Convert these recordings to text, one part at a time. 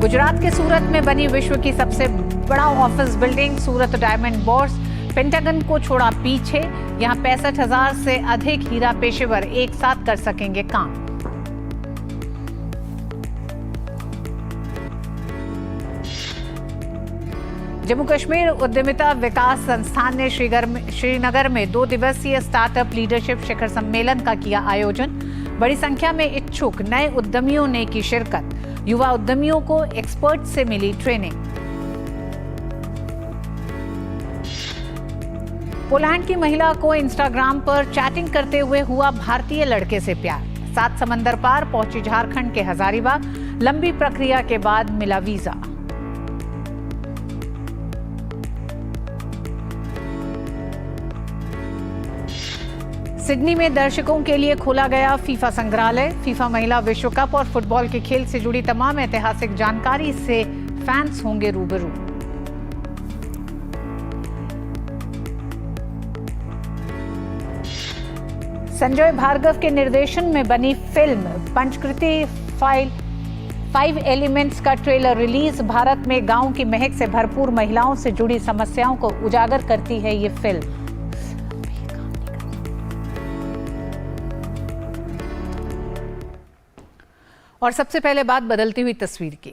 गुजरात के सूरत में बनी विश्व की सबसे बड़ा ऑफिस बिल्डिंग सूरत डायमंड बोर्स पेंटागन को छोड़ा पीछे। यहां 65,000 से अधिक हीरा पेशेवर एक साथ कर सकेंगे काम। जम्मू कश्मीर उद्यमिता विकास संस्थान ने श्रीनगर में 2 दिवसीय स्टार्टअप लीडरशिप शिखर सम्मेलन का किया आयोजन। बड़ी संख्या में इच्छुक नए उद्यमियों ने की शिरकत। युवा उद्यमियों को एक्सपर्ट से मिली ट्रेनिंग। पोलैंड की महिला को इंस्टाग्राम पर चैटिंग करते हुए हुआ भारतीय लड़के से प्यार। 7 समंदर पार पहुंची झारखंड के हजारीबाग। लंबी प्रक्रिया के बाद मिला वीजा। सिडनी में दर्शकों के लिए खोला गया फीफा संग्रहालय। फीफा महिला विश्व कप और फुटबॉल के खेल से जुड़ी तमाम ऐतिहासिक जानकारी से फैंस होंगे रूबरू। संजय भार्गव के निर्देशन में बनी फिल्म पंचकृति 5 एलिमेंट्स का ट्रेलर रिलीज। भारत में गांव की महक से भरपूर महिलाओं से जुड़ी समस्याओं को उजागर करती है ये फिल्म। और सबसे पहले बात बदलती हुई तस्वीर की।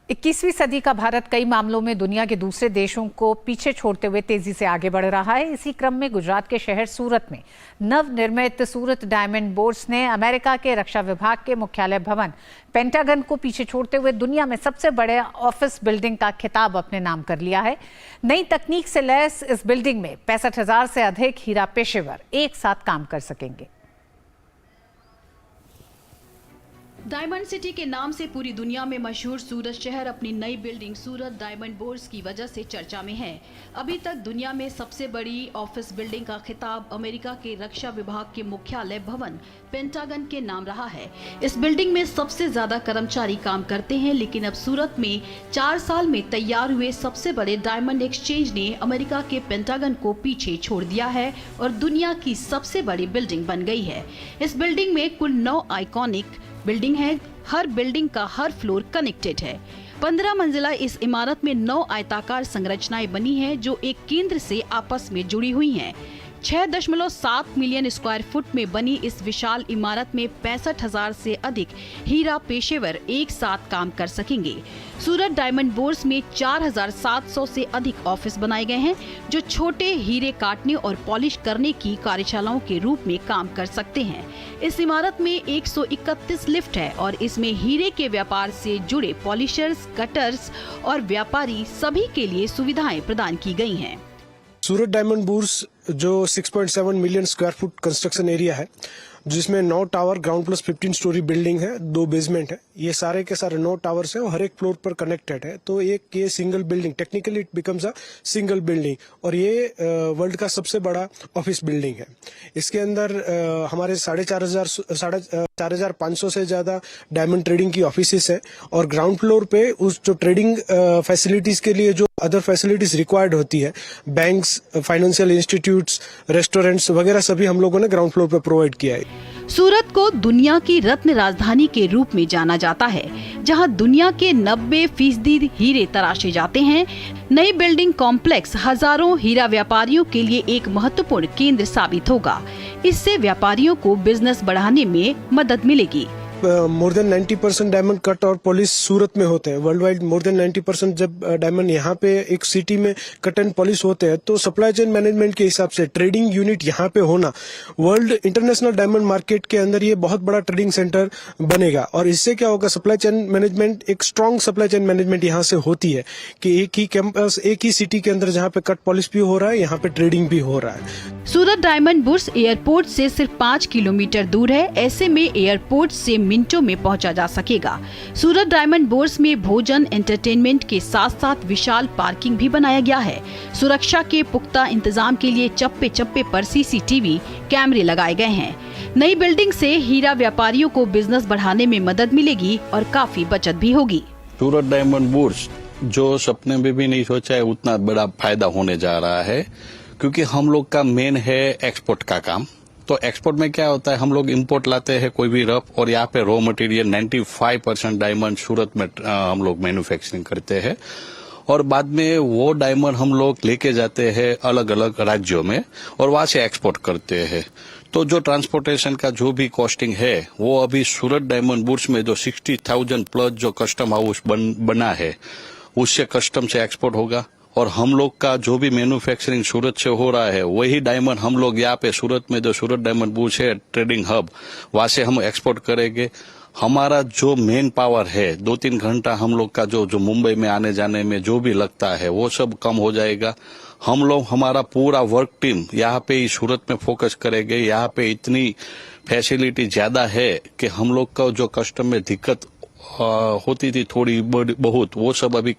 21वीं सदी का भारत कई मामलों में दुनिया के दूसरे देशों को पीछे छोड़ते हुए तेजी से आगे बढ़ रहा है। इसी क्रम में गुजरात के शहर सूरत में नवनिर्मित सूरत डायमंड बोर्स ने अमेरिका के रक्षा विभाग के मुख्यालय भवन पेंटागन को पीछे छोड़ते हुए दुनिया में सबसे बड़े ऑफिस बिल्डिंग का खिताब अपने नाम कर लिया है। नई तकनीक से लैस इस बिल्डिंग में 65,000 से अधिक हीरा पेशेवर एक साथ काम कर सकेंगे। डायमंड सिटी के नाम से पूरी दुनिया में मशहूर सूरत शहर अपनी नई बिल्डिंग सूरत डायमंड बोर्स की वजह से चर्चा में है। अभी तक दुनिया में सबसे बड़ी ऑफिस बिल्डिंग का खिताब अमेरिका के रक्षा विभाग के मुख्यालय भवन पेंटागन के नाम रहा है। इस बिल्डिंग में सबसे ज्यादा कर्मचारी काम करते हैं, लेकिन अब सूरत में 4 साल में तैयार हुए सबसे बड़े डायमंड एक्सचेंज ने अमेरिका के पेंटागन को पीछे छोड़ दिया है और दुनिया की सबसे बड़ी बिल्डिंग बन गई है। इस बिल्डिंग में कुल 9 आइकॉनिक बिल्डिंग है। हर बिल्डिंग का हर फ्लोर कनेक्टेड है। 15 मंजिला इस इमारत में 9 आयताकार संरचनाएं बनी हैं जो एक केंद्र से आपस में जुड़ी हुई हैं। 6.7 मिलियन स्क्वायर फुट में बनी इस विशाल इमारत में 65,000 से अधिक हीरा पेशेवर एक साथ काम कर सकेंगे। सूरत डायमंड बोर्स में 4,700 से अधिक ऑफिस बनाए गए हैं जो छोटे हीरे काटने और पॉलिश करने की कार्यशालाओं के रूप में काम कर सकते हैं। इस इमारत में 131 लिफ्ट है और इसमें हीरे के व्यापार से जुड़े पॉलिशर्स, कटर्स और व्यापारी सभी के लिए सुविधाएं प्रदान की गई हैं। सूरत डायमंड बोर्स जो 6.7 million square foot construction area है, जिसमें 9 tower ground plus 15 story building है, 2 बेसमेंट है। ये सारे के सारे 9 टावर्स है और हर एक फ्लोर पर कनेक्टेड है। तो ये single building, technically it becomes a single building और ये वर्ल्ड का सबसे बड़ा ऑफिस बिल्डिंग है। इसके अंदर हमारे 4,500 से ज्यादा डायमंड ट्रेडिंग की ऑफिसेस है और ग्राउंड फ्लोर पे उस जो ट्रेडिंग फैसिलिटीज के लिए जो अदर फैसिलिटीज रिक्वायर्ड होती है, बैंक्स, फाइनेंशियल इंस्टीट्यूट्स, रेस्टोरेंट्स वगैरह सभी हम लोगों ने ग्राउंड फ्लोर पे प्रोवाइड किया है। सूरत को दुनिया की रत्न राजधानी के रूप में जाना जाता है, जहां दुनिया के 90% हीरे तराशे जाते हैं। नई बिल्डिंग कॉम्प्लेक्स हजारों हीरा व्यापारियों के लिए एक महत्वपूर्ण केंद्र साबित होगा। इससे व्यापारियों को बिजनेस बढ़ाने में मदद मिलेगी। मोर देन 90% डायमंड कट और पॉलिश सूरत में होते हैं। वर्ल्ड वाइड मोर देन 90% जब डायमंड यहाँ पे एक सिटी में कट एंड पॉलिश होते हैं, तो सप्लाई चेन मैनेजमेंट के हिसाब से ट्रेडिंग यूनिट यहाँ पे होना वर्ल्ड इंटरनेशनल डायमंड मार्केट के अंदर ये बहुत बड़ा ट्रेडिंग सेंटर बनेगा। और इससे क्या होगा, सप्लाई चेन मैनेजमेंट, एक स्ट्रॉन्ग सप्लाई चेन मैनेजमेंट यहाँ से होती है कि एक ही कैंपस, एक ही सिटी के अंदर जहाँ पे कट पॉलिश भी हो रहा है, यहाँ पे ट्रेडिंग भी हो रहा है। सूरत डायमंड बोर्स एयरपोर्ट से सिर्फ 5 किलोमीटर दूर है। ऐसे में एयरपोर्ट से मिनटों में पहुंचा जा सकेगा। सूरत डायमंड बोर्स में भोजन, एंटरटेनमेंट के साथ साथ विशाल पार्किंग भी बनाया गया है। सुरक्षा के पुख्ता इंतजाम के लिए चप्पे चप्पे पर CCTV कैमरे लगाए गए हैं। नई बिल्डिंग से हीरा व्यापारियों को बिजनेस बढ़ाने में मदद मिलेगी और काफी बचत भी होगी। सूरत डायमंड बोर्स जो सपने में भी नहीं सोचा है, उतना बड़ा फायदा होने जा रहा है। क्योंकि हम लोग का मेन है एक्सपोर्ट का काम। तो एक्सपोर्ट में क्या होता है, हम लोग इंपोर्ट लाते हैं कोई भी रफ, और यहाँ पे रॉ मटेरियल 95% डायमंड सूरत में हम लोग मैन्युफैक्चरिंग करते हैं, और बाद में वो डायमंड हम लोग लेके जाते हैं अलग अलग राज्यों में और वहां से एक्सपोर्ट करते हैं। तो जो ट्रांसपोर्टेशन का जो भी कॉस्टिंग है वो अभी सूरत डायमंड बुर्स में जो 60,000 प्लस जो कस्टम हाउस बना है उससे कस्टम से एक्सपोर्ट होगा, और हम लोग का जो भी मैन्युफैक्चरिंग सूरत से हो रहा है वही डायमंड हम लोग यहाँ पे सूरत में जो सूरत डायमंड बुर्स है ट्रेडिंग हब, वहां से हम एक्सपोर्ट करेंगे। हमारा जो मेन पावर है 2-3 घंटा हम लोग का जो मुंबई में आने जाने में जो भी लगता है वो सब कम हो जाएगा। हम लोग हमारा पूरा वर्क टीम यहाँ पे ही सूरत में फोकस करेंगे। यहाँ पे इतनी फैसिलिटी ज्यादा है कि हम लोग का जो कस्टम में दिक्कत होती थी थोड़ी बहुत, वो सब अभी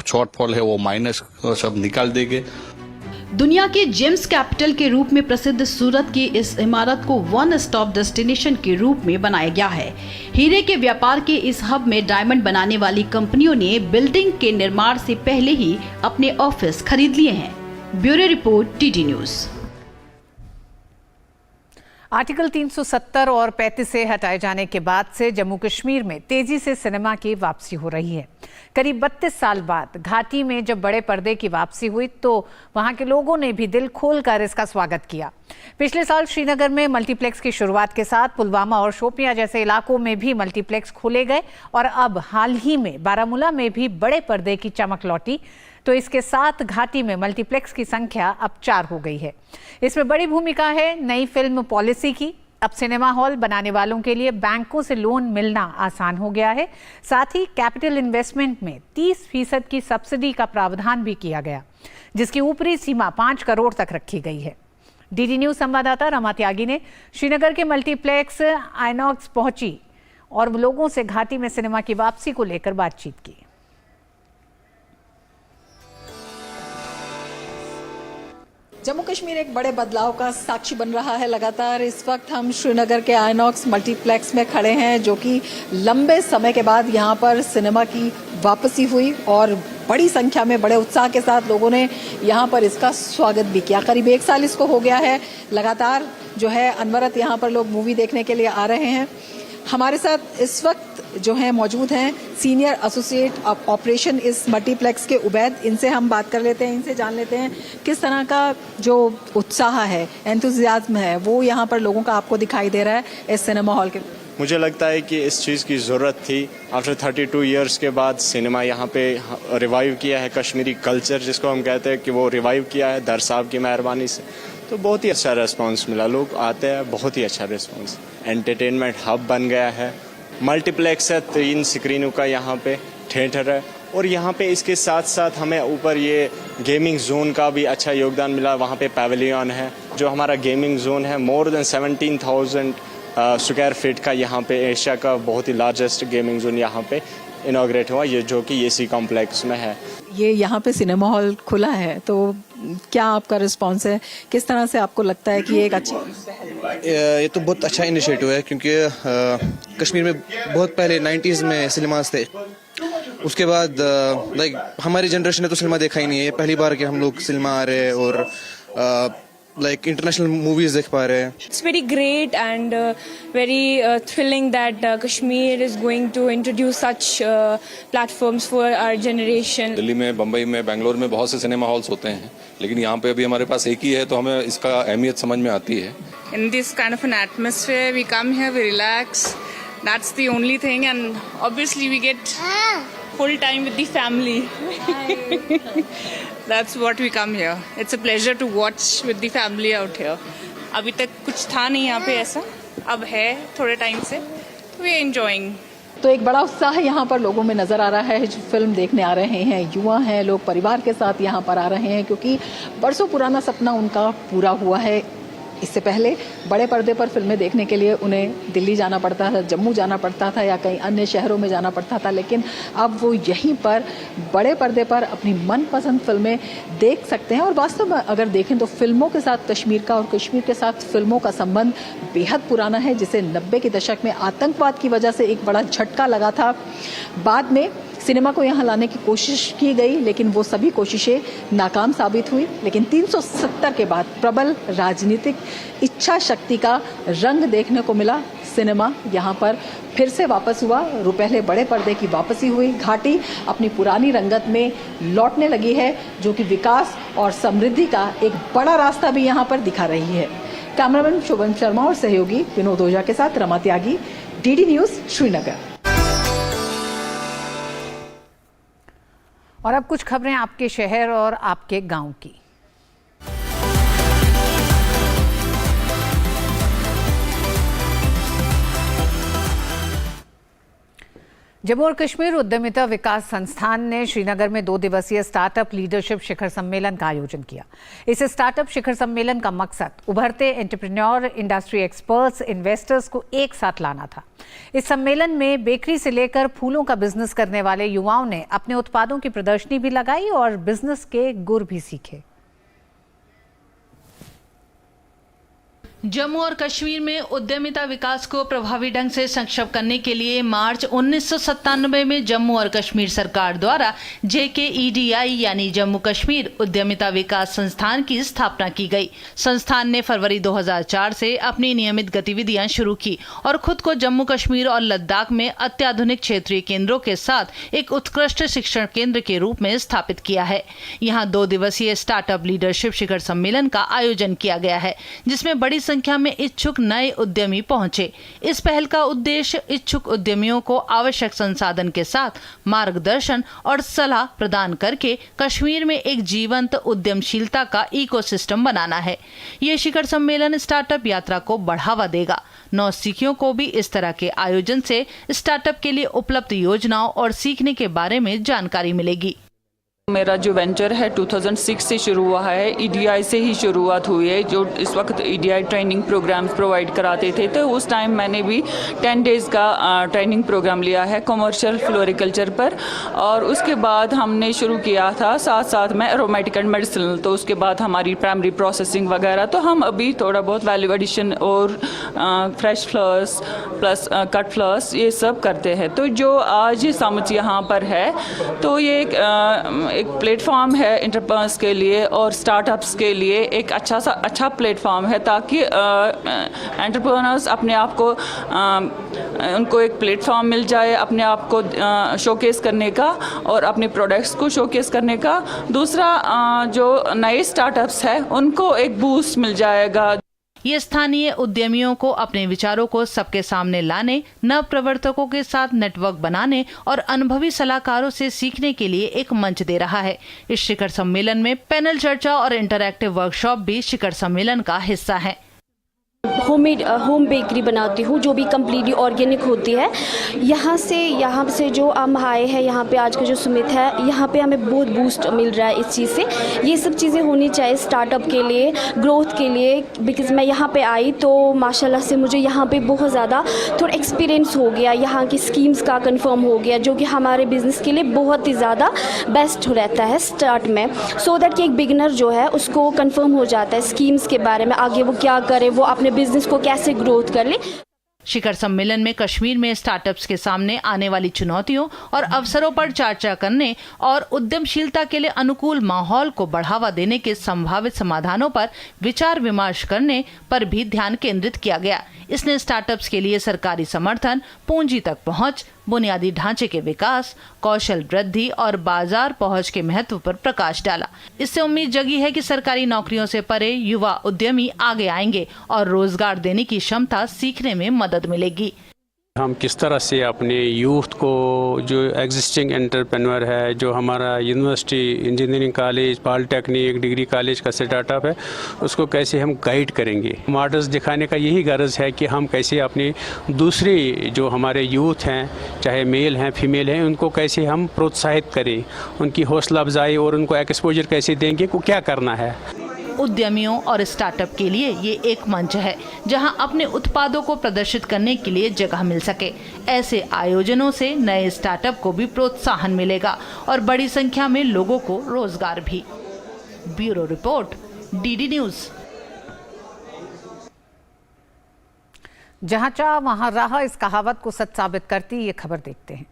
शॉर्टफॉल है वो माइनस सब निकाल देंगे। दुनिया के जेम्स कैपिटल के रूप में प्रसिद्ध सूरत की इस इमारत को वन स्टॉप डेस्टिनेशन के रूप में बनाया गया है। हीरे के व्यापार के इस हब में डायमंड बनाने वाली कंपनियों ने बिल्डिंग के निर्माण से पहले ही अपने ऑफिस खरीद लिए हैं। Bureau report, TT news. Article 370 और 35 से हटाए जाने के बाद से जम्मू कश्मीर में तेजी से सिनेमा की वापसी हो रही है। करीब 32 साल बाद घाटी में जब बड़े पर्दे की वापसी हुई तो वहां के लोगों ने भी दिल खोलकर इसका स्वागत किया। पिछले साल श्रीनगर में मल्टीप्लेक्स की शुरुआत के साथ पुलवामा और शोपियां जैसे इलाकों में भी मल्टीप्लेक्स खोले गए, और अब हाल ही में बारामूला में भी बड़े पर्दे की चमक लौटी। तो इसके साथ घाटी में मल्टीप्लेक्स की संख्या अब 4 हो गई है। इसमें बड़ी भूमिका है नई फिल्म पॉलिसी की। अब सिनेमा हॉल बनाने वालों के लिए बैंकों से लोन मिलना आसान हो गया है। साथ ही कैपिटल इन्वेस्टमेंट में 30% की सब्सिडी का प्रावधान भी किया गया, जिसकी ऊपरी सीमा 5 करोड़ तक रखी गई है। डीडी न्यूज संवाददाता रमा त्यागी ने श्रीनगर के मल्टीप्लेक्स आइनॉक्स पहुंची और लोगों से घाटी में सिनेमा की वापसी को लेकर बातचीत की। जम्मू कश्मीर एक बड़े बदलाव का साक्षी बन रहा है लगातार। इस वक्त हम श्रीनगर के आइनॉक्स मल्टीप्लेक्स में खड़े हैं, जो कि लंबे समय के बाद यहां पर सिनेमा की वापसी हुई और बड़ी संख्या में बड़े उत्साह के साथ लोगों ने यहां पर इसका स्वागत भी किया। करीब 1 साल इसको हो गया है लगातार जो है अनवरत यहां पर लोग मूवी देखने के लिए आ रहे हैं। हमारे साथ इस वक्त जो है मौजूद हैं सीनियर एसोसिएट ऑपरेशन इस मल्टीप्लेक्स के उबैद। इनसे हम बात कर लेते हैं, इनसे जान लेते हैं किस तरह का जो उत्साह है, एंथुजियाज्म है, वो यहाँ पर लोगों का आपको दिखाई दे रहा है इस सिनेमा हॉल के। मुझे लगता है कि इस चीज़ की ज़रूरत थी। आफ्टर 32 ईयर्स के बाद सिनेमा यहाँ पे रिवाइव किया है, कश्मीरी कल्चर जिसको हम कहते हैं कि वो रिवाइव किया है दर साहब की मेहरबानी से। तो बहुत ही अच्छा रिस्पांस मिला, लोग आते हैं, बहुत ही अच्छा रिस्पांस। एंटरटेनमेंट हब बन गया है, मल्टीप्लेक्स है, 3 स्क्रीनों का यहाँ पे थिएटर है, और यहाँ पे इसके साथ साथ हमें ऊपर ये गेमिंग जोन का भी अच्छा योगदान मिला। वहाँ पे पैवेलियन है, जो हमारा गेमिंग जोन है, मोर देन 17,000 स्क्वायर फीट का यहाँ पे एशिया का बहुत ही लार्जेस्ट गेमिंग जोन यहाँ पे इनॉग्रेट हुआ, ये जो कि एसी कॉम्प्लेक्स में है। ये यहाँ पे सिनेमा हॉल खुला है, तो क्या आपका रिस्पांस है, किस तरह से आपको लगता है कि ये एक अच्छी ये तो बहुत अच्छा इनिशिएटिव है, क्योंकि कश्मीर में बहुत पहले 90s में सिनेमास थे। उसके बाद लाइक हमारी जनरेशन ने तो सिनेमा देखा ही नहीं है, पहली बार कि हम लोग सिनेमा आ रहे हैं और like international movies देख पा रहे हैं। It's very great and very thrilling that Kashmir is going to introduce such platforms for our generation. Delhi में, बम्बई में, बेंगलोर में बहुत से सिनेमा हॉल्स होते हैं, लेकिन यहाँ पे अभी हमारे पास एक ही है, तो हमें इसका अहमियत समझ में आती है। In this kind of an atmosphere, we come here, we relax. That's the only thing, and obviously we get full time with the family. That's what we come here. It's a pleasure to watch with the family out here. अभी तक कुछ था नहीं यहाँ पे ऐसा, अब है थोड़े टाइम से, we are enjoying. तो एक बड़ा उत्साह यहाँ पर लोगों में नजर आ रहा है, जो फिल्म देखने आ रहे हैं, युवा हैं, लोग परिवार के साथ यहाँ पर आ रहे हैं, क्योंकि बरसों पुराना सपना उनका पूरा हुआ है। इससे पहले बड़े पर्दे पर फिल्में देखने के लिए उन्हें दिल्ली जाना पड़ता था, जम्मू जाना पड़ता था या कई अन्य शहरों में जाना पड़ता था, लेकिन अब वो यहीं पर बड़े पर्दे पर अपनी मनपसंद फिल्में देख सकते हैं। और वास्तव में अगर देखें तो फिल्मों के साथ कश्मीर का और कश्मीर के साथ फिल्मों का संबंध बेहद पुराना है, जिसे 90 के दशक में आतंकवाद की वजह से एक बड़ा झटका लगा था। बाद में सिनेमा को यहाँ लाने की कोशिश की गई, लेकिन वो सभी कोशिशें नाकाम साबित हुई। लेकिन 370 के बाद प्रबल राजनीतिक इच्छा शक्ति का रंग देखने को मिला। सिनेमा यहाँ पर फिर से वापस हुआ, रुपहले बड़े पर्दे की वापसी हुई। घाटी अपनी पुरानी रंगत में लौटने लगी है, जो कि विकास और समृद्धि का एक बड़ा रास्ता भी यहाँ पर दिखा रही है। कैमरामैन शोभन शर्मा और सहयोगी विनोद ओझा के साथ रमा त्यागी, डीडी न्यूज, श्रीनगर। और अब कुछ खबरें आपके शहर और आपके गांव की। जम्मू और कश्मीर उद्यमिता विकास संस्थान ने श्रीनगर में 2 दिवसीय स्टार्टअप लीडरशिप शिखर सम्मेलन का आयोजन किया। इस स्टार्टअप शिखर सम्मेलन का मकसद उभरते एंटरप्रेन्योर, इंडस्ट्री एक्सपर्ट्स, इन्वेस्टर्स को एक साथ लाना था। इस सम्मेलन में बेकरी से लेकर फूलों का बिजनेस करने वाले युवाओं ने अपने उत्पादों की प्रदर्शनी भी लगाई और बिजनेस के गुर भी सीखे। जम्मू और कश्मीर में उद्यमिता विकास को प्रभावी ढंग से सक्षम करने के लिए मार्च 1997 में जम्मू और कश्मीर सरकार द्वारा JKEDI यानी जम्मू कश्मीर उद्यमिता विकास संस्थान की स्थापना की गई। संस्थान ने फरवरी 2004 से अपनी नियमित गतिविधियां शुरू की और खुद को जम्मू कश्मीर और लद्दाख में अत्याधुनिक क्षेत्रीय केंद्रों के साथ एक उत्कृष्ट शिक्षण केंद्र के रूप में स्थापित किया है। यहाँ 2 दिवसीय स्टार्टअप लीडरशिप शिखर सम्मेलन का आयोजन किया गया है, जिसमें बड़ी संख्या में इच्छुक नए उद्यमी पहुंचे। इस पहल का उद्देश्य इच्छुक उद्यमियों को आवश्यक संसाधन के साथ मार्गदर्शन और सलाह प्रदान करके कश्मीर में एक जीवंत उद्यमशीलता का इकोसिस्टम बनाना है। ये शिखर सम्मेलन स्टार्टअप यात्रा को बढ़ावा देगा। नौसिखियों को भी इस तरह के आयोजन से स्टार्टअप के लिए उपलब्ध योजनाओं और सीखने के बारे में जानकारी मिलेगी। मेरा जो वेंचर है 2006 से शुरू हुआ है। EDI से ही शुरुआत हुई है। जो इस वक्त EDI ट्रेनिंग प्रोग्राम्स प्रोवाइड कराते थे, तो उस टाइम मैंने भी 10 डेज़ का ट्रेनिंग प्रोग्राम लिया है कमर्शियल फ्लोरिकल्चर पर। और उसके बाद हमने शुरू किया था साथ साथ में एरोमेटिक एंड मेडिसिनल। तो उसके बाद हमारी प्राइमरी प्रोसेसिंग वगैरह, तो हम अभी थोड़ा बहुत वैल्यू एडिशन और fresh flowers plus cut flowers ये सब करते हैं। तो जो आज समिट यहाँ पर है, तो ये एक प्लेटफॉर्म है एंटरप्रेन्योर्स के लिए और स्टार्टअप्स के लिए। एक अच्छा प्लेटफॉर्म है ताकि एंटरप्रेन्योर्स अपने आप को उनको एक प्लेटफॉर्म मिल जाए अपने आप को शोकेस करने का और अपने प्रोडक्ट्स को शोकेस करने का। दूसरा जो नए स्टार्टअप्स है उनको एक बूस्ट मिल जाएगा। ये स्थानीय उद्यमियों को अपने विचारों को सबके सामने लाने, नव प्रवर्तकों के साथ नेटवर्क बनाने और अनुभवी सलाहकारों से सीखने के लिए एक मंच दे रहा है। इस शिखर सम्मेलन में पैनल चर्चा और इंटरैक्टिव वर्कशॉप भी शिखर सम्मेलन का हिस्सा है। होम बेकरी बनाती हूँ, जो भी कम्प्लीटली ऑर्गेनिक होती है। यहाँ से जो हम आए हैं, यहाँ पे आज का जो सुमित है, यहाँ पे हमें बहुत बूस्ट मिल रहा है इस चीज़ से। ये सब चीज़ें होनी चाहिए स्टार्टअप के लिए, ग्रोथ के लिए। बिकॉज़ मैं यहाँ पे आई तो माशाल्लाह से मुझे यहाँ पे बहुत ज़्यादा थोड़ा एक्सपीरियंस हो गया, यहाँ की स्कीम्स का कंफर्म हो गया, जो कि हमारे बिज़नेस के लिए बहुत ही ज़्यादा बेस्ट रहता है स्टार्ट में। सो दैट कि एक बिगिनर जो है उसको कंफर्म हो जाता है स्कीम्स के बारे में, आगे वो क्या करे, वो अपने बिजनेस को कैसे ग्रोथ कर ले। शिखर सम्मेलन में कश्मीर में स्टार्टअप्स के सामने आने वाली चुनौतियों और अवसरों पर चर्चा करने और उद्यमशीलता के लिए अनुकूल माहौल को बढ़ावा देने के संभावित समाधानों पर विचार विमर्श करने पर भी ध्यान केंद्रित किया गया। इसने स्टार्टअप्स के लिए सरकारी समर्थन, पूंजी तक पहुंच, बुनियादी ढांचे के विकास, कौशल वृद्धि और बाजार पहुंच के महत्व पर प्रकाश डाला। इससे उम्मीद जगी है कि सरकारी नौकरियों से परे युवा उद्यमी आगे आएंगे और रोजगार देने की क्षमता सीखने में मदद मिलेगी। हम किस तरह से अपने यूथ को, जो एग्जिस्टिंग एंटरप्रेन्योर है, जो हमारा university, engineering college, polytechnic, degree college का स्टार्टअप है, उसको कैसे हम गाइड करेंगे। मॉडल्स दिखाने का यही गर्ज है कि हम कैसे अपने दूसरे जो हमारे यूथ हैं, चाहे मेल हैं फीमेल हैं, उनको कैसे हम प्रोत्साहित करें, उनकी हौसला अफजाई और उनको एक्सपोजर कैसे देंगे, को क्या करना है। उद्यमियों और स्टार्टअप के लिए ये एक मंच है जहां अपने उत्पादों को प्रदर्शित करने के लिए जगह मिल सके। ऐसे आयोजनों से नए स्टार्टअप को भी प्रोत्साहन मिलेगा और बड़ी संख्या में लोगों को रोजगार भी। Bureau report, DD news. जहां चाह वहां राह, इस कहावत को सच साबित करती ये खबर देखते हैं।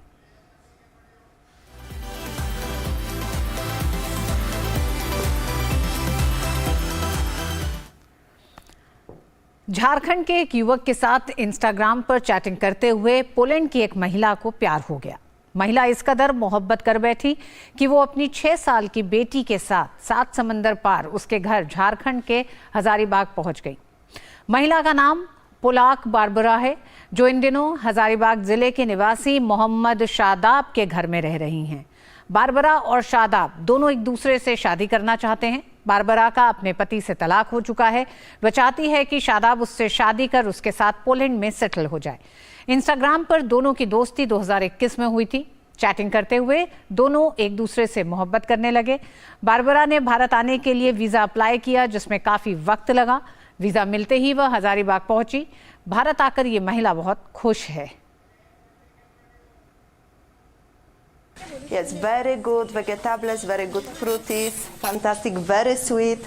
झारखंड के एक युवक के साथ इंस्टाग्राम पर चैटिंग करते हुए पोलैंड की एक महिला को प्यार हो गया। महिला इस कदर मोहब्बत कर बैठी कि वो अपनी 6 साल की बेटी के साथ 7 समंदर पार उसके घर झारखंड के हजारीबाग पहुंच गई। महिला का नाम पोलाक बारबरा है, जो इन दिनों हजारीबाग जिले के निवासी मोहम्मद शादाब के घर में रह रही हैं। बारबरा और शादाब दोनों एक दूसरे से शादी करना चाहते हैं। बारबरा का अपने पति से तलाक हो चुका है। वह चाहती है कि शादाब उससे शादी कर उसके साथ पोलैंड में सेटल हो जाए। इंस्टाग्राम पर दोनों की दोस्ती 2021 में हुई थी। चैटिंग करते हुए दोनों एक दूसरे से मोहब्बत करने लगे। बारबरा ने भारत आने के लिए वीज़ा अप्लाई किया, जिसमें काफ़ी वक्त लगा। वीज़ा मिलते ही वह हजारीबाग पहुंची। भारत आकर ये महिला बहुत खुश है। Yes, very good vegetables, very good fruits, fantastic, very sweet.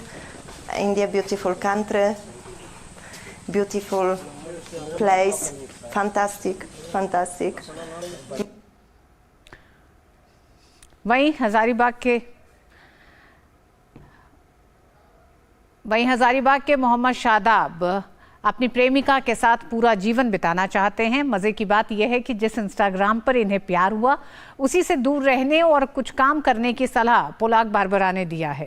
India, beautiful country, beautiful place, fantastic, fantastic. वहीं हजारीबाग के मोहम्मद शादाब अपनी प्रेमिका के साथ पूरा जीवन बिताना चाहते हैं। मजे की बात यह है कि जिस इंस्टाग्राम पर इन्हें प्यार हुआ, उसी से दूर रहने और कुछ काम करने की सलाह पोलाक बारबरा ने दिया है।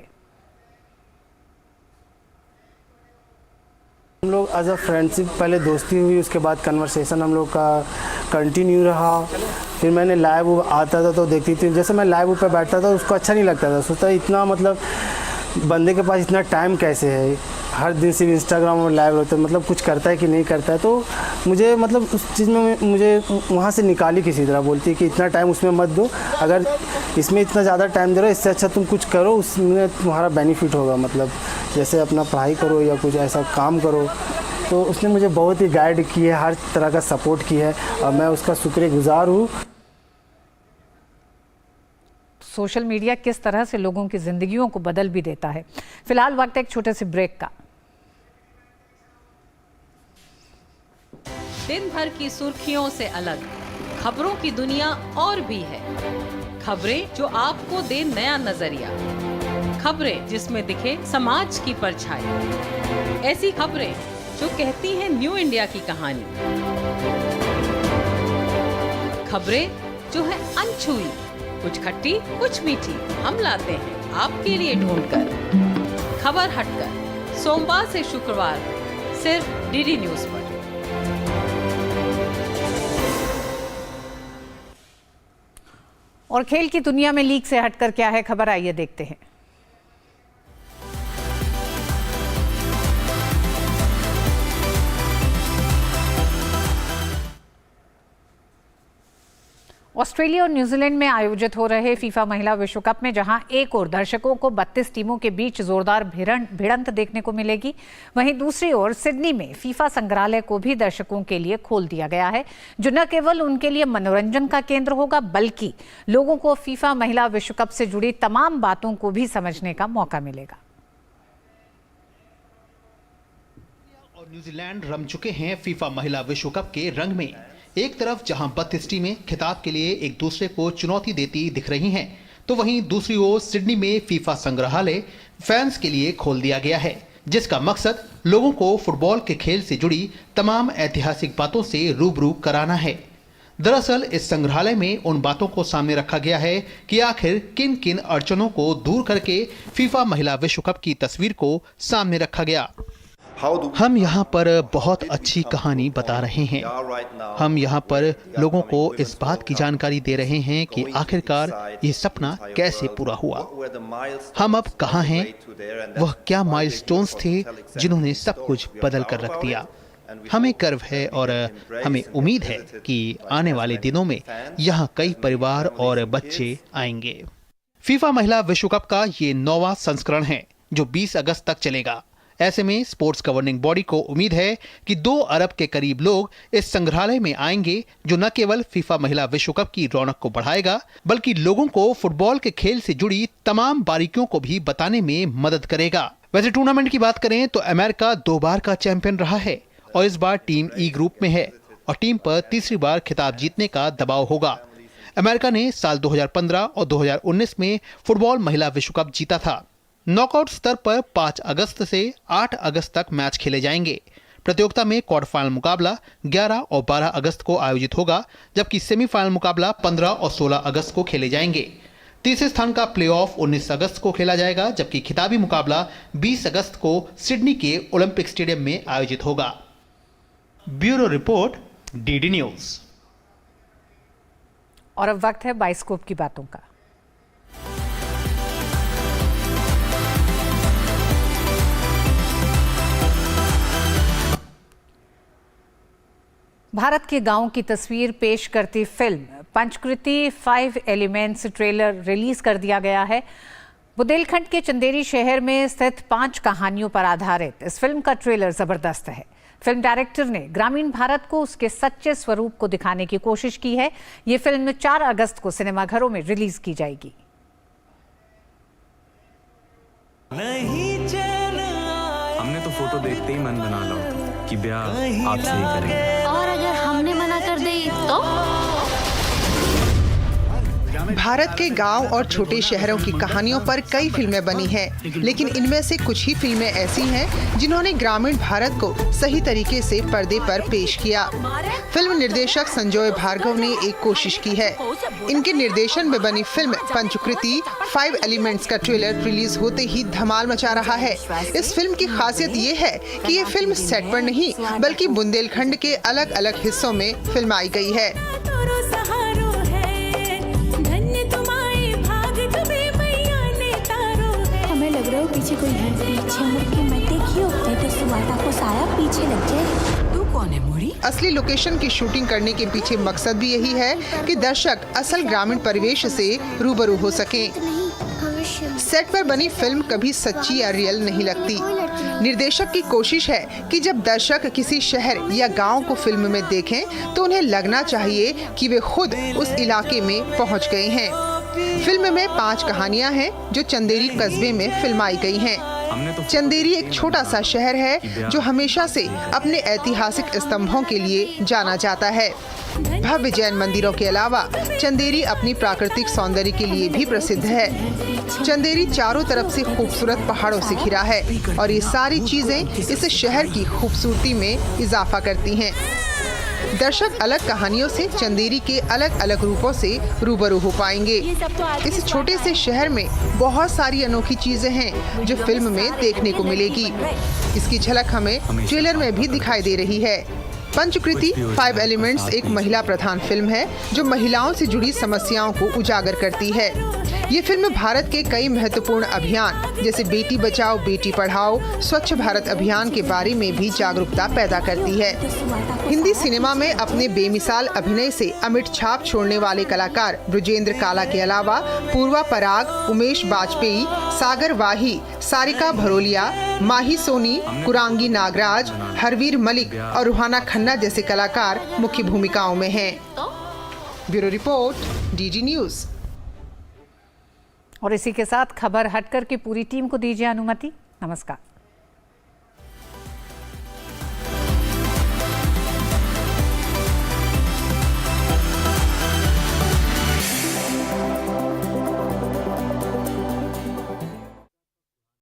हम लोग एज अ फ्रेंडशिप पहले दोस्ती हुई, उसके बाद कन्वर्सेशन हम लोग का कंटिन्यू रहा। फिर मैंने लाइव आता था तो देखती थी, जैसे मैं लाइव पे बैठता था उसको अच्छा नहीं लगता था। सोचता इतना मतलब बंदे के पास इतना टाइम कैसे है, हर दिन सिर्फ इंस्टाग्राम और लाइव रहता है, मतलब कुछ करता है कि नहीं करता है। तो मुझे मतलब उस चीज़ में मुझे वहाँ से निकाली किसी तरह, बोलती है कि इतना टाइम उसमें मत दो, अगर इसमें इतना ज़्यादा टाइम दे रहे हो इससे अच्छा तुम कुछ करो, उसमें तुम्हारा बेनिफिट होगा, मतलब जैसे अपना पढ़ाई करो या कुछ ऐसा काम करो। तो उसने मुझे बहुत ही गाइड की है, हर तरह का सपोर्ट की है और मैं उसका शुक्रगुजार हूँ। सोशल मीडिया किस तरह से लोगों की जिंदगियों को बदल भी देता है। फिलहाल वक्त एक छोटे से ब्रेक का। दिन भर की सुर्खियों से अलग खबरों की दुनिया और भी है। खबरें जो आपको दे नया नजरिया, खबरें जिसमें दिखे समाज की परछाई, ऐसी खबरें जो कहती हैं न्यू इंडिया की कहानी, खबरें जो है अनछुई, कुछ खट्टी कुछ मीठी, हम लाते हैं आपके लिए ढूंढकर। खबर हटकर सोमवार से शुक्रवार सिर्फ डीडी न्यूज पर। और खेल की दुनिया में लीग से हटकर क्या है खबर, आइए देखते हैं। ऑस्ट्रेलिया और न्यूजीलैंड में आयोजित हो रहे फीफा महिला विश्व कप में जहां एक ओर दर्शकों को 32 टीमों के बीच जोरदार भिड़ंत देखने को मिलेगी, वहीं दूसरी ओर सिडनी में फीफा संग्रहालय को भी दर्शकों के लिए खोल दिया गया है, जो न केवल उनके लिए मनोरंजन का केंद्र होगा बल्कि लोगों को फीफा महिला विश्व कप से जुड़ी तमाम बातों को भी समझने का मौका मिलेगा। और न्यूजीलैंड रम चुके हैं फीफा महिला विश्व कप के रंग में। एक तरफ जहां 32 टीमें खिताब के लिए एक दूसरे को चुनौती देती दिख रही हैं, तो वहीं दूसरी ओर सिडनी में फीफा संग्रहालय फैंस के लिए खोल दिया गया है, जिसका मकसद लोगों को फुटबॉल के खेल से जुड़ी तमाम ऐतिहासिक बातों से रूबरू कराना है। दरअसल इस संग्रहालय में उन बातों को सामने रखा गया है कि आखिर किन किन अड़चनों को दूर करके फीफा महिला विश्व कप की तस्वीर को सामने रखा गया। हम यहाँ पर बहुत अच्छी कहानी बता रहे हैं। हम यहाँ पर लोगों को इस बात की जानकारी दे रहे हैं कि आखिरकार ये सपना कैसे पूरा हुआ, हम अब कहाँ हैं, वह क्या माइलस्टोन्स थे जिन्होंने सब कुछ बदल कर रख दिया। हमें गर्व है और हमें उम्मीद है कि आने वाले दिनों में यहाँ कई परिवार और बच्चे आएंगे। फीफा महिला विश्व कप का ये 9वां संस्करण है जो 20 अगस्त तक चलेगा। ऐसे में स्पोर्ट्स गवर्निंग बॉडी को उम्मीद है कि 2 अरब के करीब लोग इस संग्रहालय में आएंगे, जो न केवल फीफा महिला विश्व कप की रौनक को बढ़ाएगा बल्कि लोगों को फुटबॉल के खेल से जुड़ी तमाम बारीकियों को भी बताने में मदद करेगा। वैसे टूर्नामेंट की बात करें तो अमेरिका 2 बार का चैंपियन रहा है और इस बार टीम ई ग्रुप में है और टीम पर तीसरी बार खिताब जीतने का दबाव होगा। अमेरिका ने साल 2015 और 2019 में फुटबॉल महिला विश्व कप जीता था। नॉकआउट स्तर पर 5 अगस्त से 8 अगस्त तक मैच खेले जाएंगे। प्रतियोगिता में क्वार्टर फाइनल मुकाबला 11 और 12 अगस्त को आयोजित होगा, जबकि सेमीफाइनल मुकाबला 15 और 16 अगस्त को खेले जाएंगे। तीसरे स्थान का प्लेऑफ 19 अगस्त को खेला जाएगा, जबकि खिताबी मुकाबला 20 अगस्त को सिडनी के ओलंपिक स्टेडियम में आयोजित होगा। Bureau report, DD news. और अब वक्त है बाइस्कोप की बातों का। भारत के गांव की तस्वीर पेश करती फिल्म पंचकृति 5 एलिमेंट्स ट्रेलर रिलीज कर दिया गया है। बुंदेलखंड के चंदेरी शहर में स्थित 5 कहानियों पर आधारित इस फिल्म का ट्रेलर जबरदस्त है। फिल्म डायरेक्टर ने ग्रामीण भारत को उसके सच्चे स्वरूप को दिखाने की कोशिश की है। ये फिल्म 4 अगस्त को सिनेमाघरों में रिलीज की जाएगी। हमने तो फोटो देखते ही मन बना लो कि ब्याह आपसे ही करेंगे। और अगर हमने मना कर दी तो? भारत के गांव और छोटे शहरों की कहानियों पर कई फिल्में बनी हैं, लेकिन इनमें से कुछ ही फिल्में ऐसी हैं जिन्होंने ग्रामीण भारत को सही तरीके से पर्दे पर पेश किया। फिल्म निर्देशक संजय भार्गव ने एक कोशिश की है। इनके निर्देशन में बनी फिल्म पंचकृति 5 एलिमेंट्स का ट्रेलर रिलीज होते ही धमाल मचा रहा है। इस फिल्म की खासियत ये है कि ये फिल्म सेट पर नहीं बल्कि बुंदेलखंड के अलग अलग हिस्सों में फिल्माई गई है। पीछे कोई है, पीछे मुड़ के मत देखियो, नहीं तो सुवाता को साया पीछे लग जाए। तू कौन है मोरी? असली लोकेशन की शूटिंग करने के पीछे मकसद भी यही है कि दर्शक असल ग्रामीण परिवेश से रूबरू हो सकें। सेट पर बनी फिल्म कभी सच्ची या रियल नहीं लगती। निर्देशक की कोशिश है कि जब दर्शक किसी शहर या गांव को फिल्म में देखें तो उन्हें लगना चाहिए कि वे खुद उस इलाके में पहुंच गए हैं। फिल्म में 5 कहानियां हैं जो चंदेरी कस्बे में फिल्माई गई हैं। चंदेरी एक छोटा सा शहर है जो हमेशा से अपने ऐतिहासिक स्तंभों के लिए जाना जाता है। भव्य जैन मंदिरों के अलावा चंदेरी अपनी प्राकृतिक सौंदर्य के लिए भी प्रसिद्ध है। चंदेरी चारों तरफ से खूबसूरत पहाड़ों से घिरा है और ये सारी चीजें इस शहर की खूबसूरती में इजाफा करती हैं। दर्शक अलग कहानियों से चंदेरी के अलग अलग रूपों से रूबरू हो पाएंगे। इस छोटे से शहर में बहुत सारी अनोखी चीजें हैं जो फिल्म में देखने को मिलेगी। इसकी झलक हमें ट्रेलर में भी दिखाई दे रही है। पंचकृति 5 एलिमेंट्स एक महिला प्रधान फिल्म है जो महिलाओं से जुड़ी समस्याओं को उजागर करती है। ये फिल्म भारत के कई महत्वपूर्ण अभियान जैसे बेटी बचाओ बेटी पढ़ाओ, स्वच्छ भारत अभियान के बारे में भी जागरूकता पैदा करती है। हिंदी सिनेमा में अपने बेमिसाल अभिनय से अमिट छाप छोड़ने वाले कलाकार ब्रजेंद्र काला के अलावा पूर्वा पराग, उमेश बाजपेयी, सागर वाही, सारिका भरोलिया, माही सोनी, कुरांगी नागराज, हरवीर मलिक और रुहाना खन्ना जैसे कलाकार मुख्य भूमिकाओं में हैं। Bureau report, DD news. और इसी के साथ खबर हटकर की पूरी टीम को दीजिए अनुमति। नमस्कार।